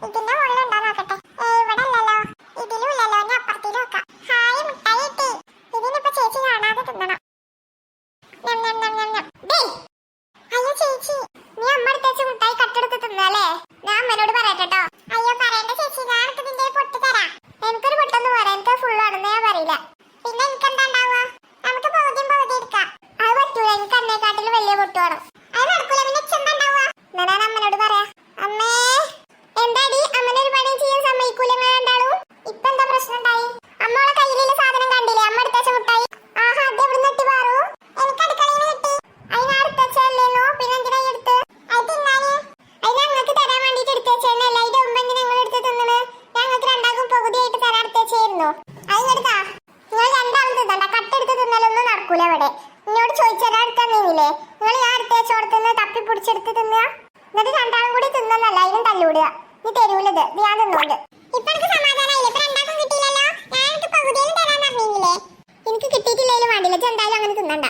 ഇതിന്റെ മുകളിലുണ്ടോ നോക്കട്ടെ. ഇവിടെ അല്ലല്ലോ, ഇതിലും ഇല്ലല്ലോ, ഞാൻ അപ്പുറത്തേക്ക് നോക്കാം. ഹായ്, മുട്ടായി കിട്ടി. ഇതിനിപ്പോ ചേച്ചി കാണാതെ തിന്നണം. അയ്യോ ചേച്ചി, നീ അമ്മ എടുത്തേച്ച് മുട്ടായി കട്ടെടുത്ത് തിന്നല്ലേ? ഞാൻ അമ്മനോട് പറയട്ടോ. അയ്യോ പറയണ്ട ചേച്ചി, ഞാൻ ഇതിന്റെ പൊട്ട് തരാം. എനിക്കൊരു പൊട്ടൊന്നും പറയാം, എനിക്ക് ഫുള്ള് ആണെന്ന് ഞാൻ പറയില്ല. പിന്നെ എനിക്കെന്താ ഉണ്ടാവുക? നമുക്ക് പകുതിയും പകുതി എടുക്കാം. അത് പറ്റൂല, എനിക്ക് അന്നേക്കാട്ടിലും വലിയ പൊട്ട് വേണം. അത് നടക്കൂല. പിന്നെ ചെന്താ ഉണ്ടാവുക? ഞാൻ അമ്മനോട് പറയാ. അമ്മേ, എന്താടി അമ്മനൊരു പണിയും ചെയ്യാൻ സമ്മതിക്കൂല രണ്ടാളും? ഇപ്പൊ എന്താ പ്രശ്നം ഉണ്ടായി? അമ്മയുടെ കയ്യിലുള്ള സാധനം കണ്ടില്ലേ, അമ്മ എടുത്തേച്ച മുട്ടായി? ആഹാ, അത് എവിടെ നെട്ടി പാറു? എനിക്ക് അടുക്കളയിൽ കിട്ടി. അതിന് അടുത്തേച്ചല്ലേന്നോ? പിന്നെ എന്തിനാ എടുത്ത്? അത് തിന്നാന്. അത് ഞങ്ങൾക്ക് തരാൻ വേണ്ടിട്ട് എടുത്തേച്ചല്ല. അതിന്റെ മുമ്പ് എന്തിനാ നിങ്ങൾ എടുത്ത് തിന്നണ്? ഞങ്ങൾക്ക് രണ്ടാൾക്കും പകുതിയായിട്ട് തരാൻ എടുത്തേച്ചായിരുന്നു. അതിനെടുത്താ നിങ്ങൾ രണ്ടാളും തിന്നണ്ട. കട്ടെടുത്ത് തിന്നലൊന്നും നടക്കൂല ഇവിടെ. എന്നോട് ചോദിച്ചാൽ എടുത്തന്നില്ലേ? നിങ്ങൾ ഞാൻ എടുത്തേച്ചോടത്തുനിന്ന് തപ്പി പിടിച്ചെടുത്ത് തിന്നുക, എന്നിട്ട് രണ്ടാളും കൂടി തിന്നല്ല. അതിനും തല്ലൂടുക. നീ തരൂലത്, ഞാൻ തിന്നോണ്ട്. ഇപ്പൊ എനിക്ക് സമാധാനമായില്ലേ? ഇപ്പൊ രണ്ടാൾക്കും കിട്ടിയില്ലല്ലോ. ഞാൻ എനിക്ക് പകുതിയിലും തരാൻ പറഞ്ഞില്ലേ? എനിക്ക് കിട്ടിയിട്ടില്ലേലും വേണ്ടില്ല, എന്തായാലും അങ്ങനെ തിന്നണ്ട.